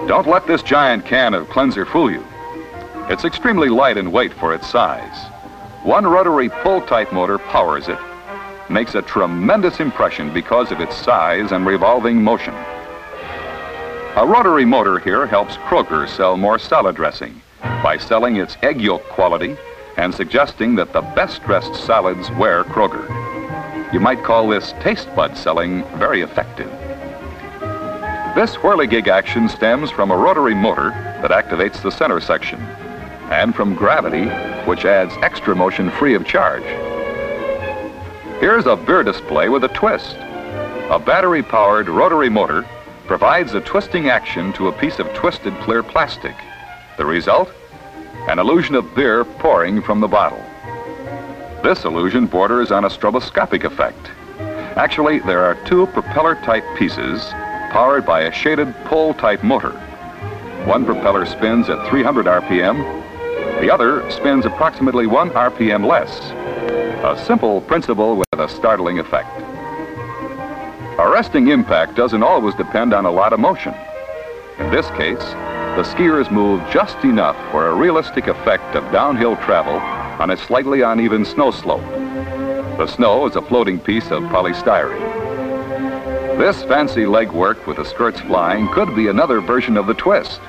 Don't let this giant can of cleanser fool you. It's extremely light in weight for its size. One rotary pull-type motor powers it, makes a tremendous impression because of its size and revolving motion. A rotary motor here helps Kroger sell more salad dressing by selling its egg yolk quality and suggesting that the best-dressed salads wear Kroger. You might call this taste bud selling very effective. This whirligig action stems from a rotary motor that activates the center section, and from gravity, which adds extra motion free of charge. Here's a beer display with a twist. A battery-powered rotary motor provides a twisting action to a piece of twisted clear plastic. The result? An illusion of beer pouring from the bottle. This illusion borders on a stroboscopic effect. Actually, there are two propeller-type pieces powered by a shaded pull-type motor. One propeller spins at 300 RPM. The other spins approximately 1 RPM less. A simple principle with a startling effect. Arresting impact doesn't always depend on a lot of motion. In this case, the skiers move just enough for a realistic effect of downhill travel on a slightly uneven snow slope. The snow is a floating piece of polystyrene. This fancy leg work with the skirts flying could be another version of the twist.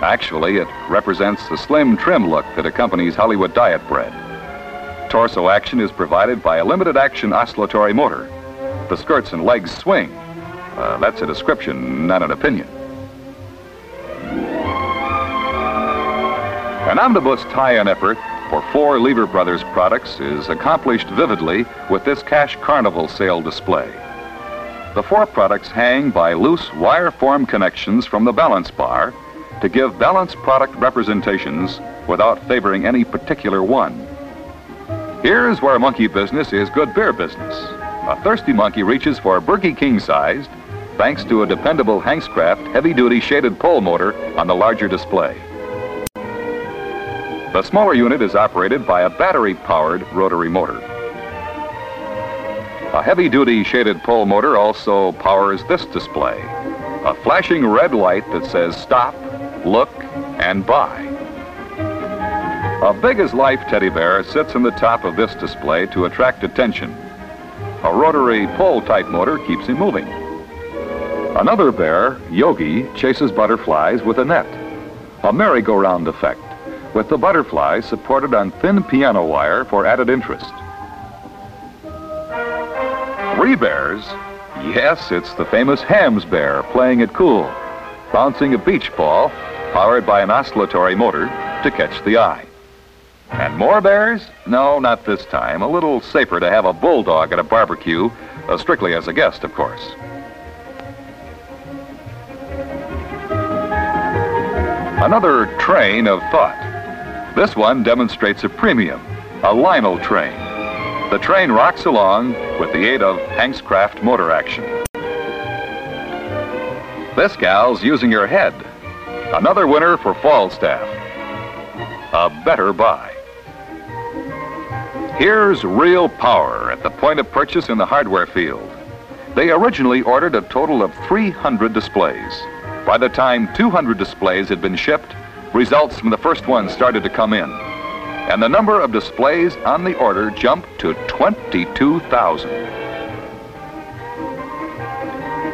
Actually, it represents the slim, trim look that accompanies Hollywood diet bread. Torso action is provided by a limited-action oscillatory motor. The skirts and legs swing. That's a description, not an opinion. An omnibus tie-in effort for 4 Lever Brothers products is accomplished vividly with this Cash Carnival sale display. The 4 products hang by loose wire-form connections from the balance bar to give balanced product representations without favoring any particular one. Here's where monkey business is good beer business. A thirsty monkey reaches for Berkey king-sized thanks to a dependable Hankscraft heavy-duty shaded pole motor on the larger display. The smaller unit is operated by a battery-powered rotary motor. A heavy-duty shaded pole motor also powers this display, a flashing red light that says stop, look, and buy. A big-as-life teddy bear sits on the top of this display to attract attention. A rotary pole-type motor keeps him moving. Another bear, Yogi, chases butterflies with a net, a merry-go-round effect, with the butterflies supported on thin piano wire for added interest. 3 bears? Yes, it's the famous Hams bear playing it cool, bouncing a beach ball powered by an oscillatory motor to catch the eye. And more bears? No, not this time. A little safer to have a bulldog at a barbecue, strictly as a guest, of course. Another train of thought. This one demonstrates a premium, a Lionel train. The train rocks along with the aid of Hankscraft motor action. This gal's using her head. Another winner for Falstaff. A better buy. Here's real power at the point of purchase in the hardware field. They originally ordered a total of 300 displays. By the time 200 displays had been shipped, results from the first one started to come in. And the number of displays on the order jumped to 22,000.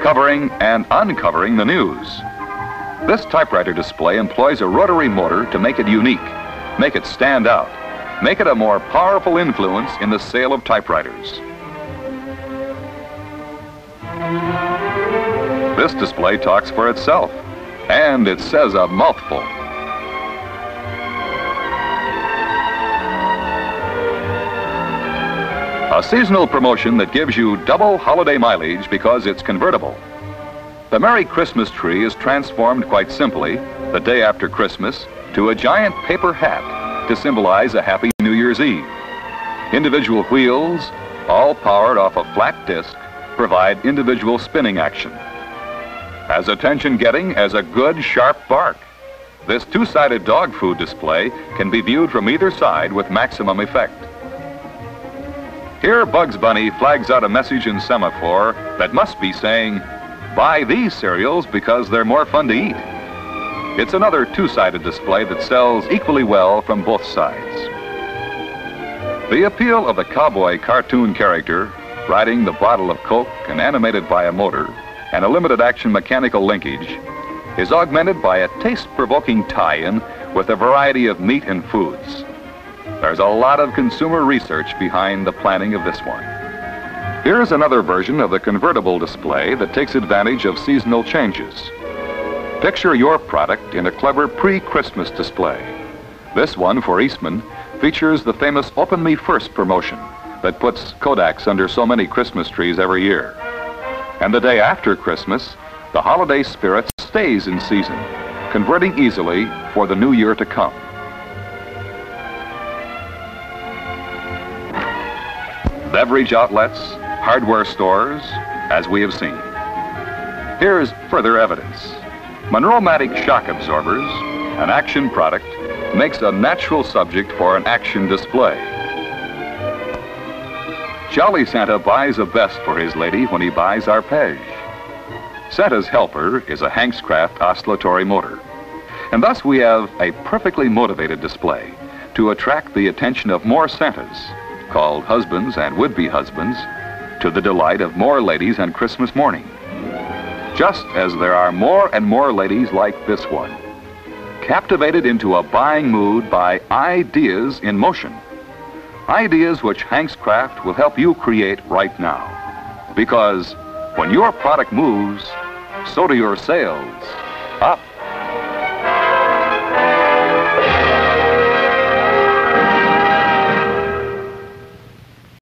Covering and uncovering the news. This typewriter display employs a rotary motor to make it unique, make it stand out, make it a more powerful influence in the sale of typewriters. This display talks for itself, and it says a mouthful. A seasonal promotion that gives you double holiday mileage because it's convertible. The Merry Christmas tree is transformed quite simply, the day after Christmas, to a giant paper hat to symbolize a happy New Year's Eve. Individual wheels, all powered off a flat disc, provide individual spinning action. As attention-getting as a good, sharp bark. This 2-sided dog food display can be viewed from either side with maximum effect. Here, Bugs Bunny flags out a message in semaphore that must be saying, buy these cereals because they're more fun to eat. It's another two-sided display that sells equally well from both sides. The appeal of the cowboy cartoon character, riding the bottle of Coke and animated by a motor and a limited action mechanical linkage, is augmented by a taste-provoking tie-in with a variety of meat and foods. There's a lot of consumer research behind the planning of this one. Here's another version of the convertible display that takes advantage of seasonal changes. Picture your product in a clever pre-Christmas display. This one, for Eastman, features the famous Open Me First promotion that puts Kodaks under so many Christmas trees every year. And the day after Christmas, the holiday spirit stays in season, converting easily for the new year to come. Beverage outlets, hardware stores, as we have seen. Here's further evidence. Monroe-matic shock absorbers, an action product, makes a natural subject for an action display. Jolly Santa buys a vest for his lady when he buys arpege. Santa's helper is a Hankscraft oscillatory motor. And thus we have a perfectly motivated display to attract the attention of more Santas, called husbands and would-be husbands, to the delight of more ladies on Christmas morning. Just as there are more and more ladies like this one, captivated into a buying mood by ideas in motion. Ideas which Hankscraft will help you create right now. Because when your product moves, so do your sales. Up.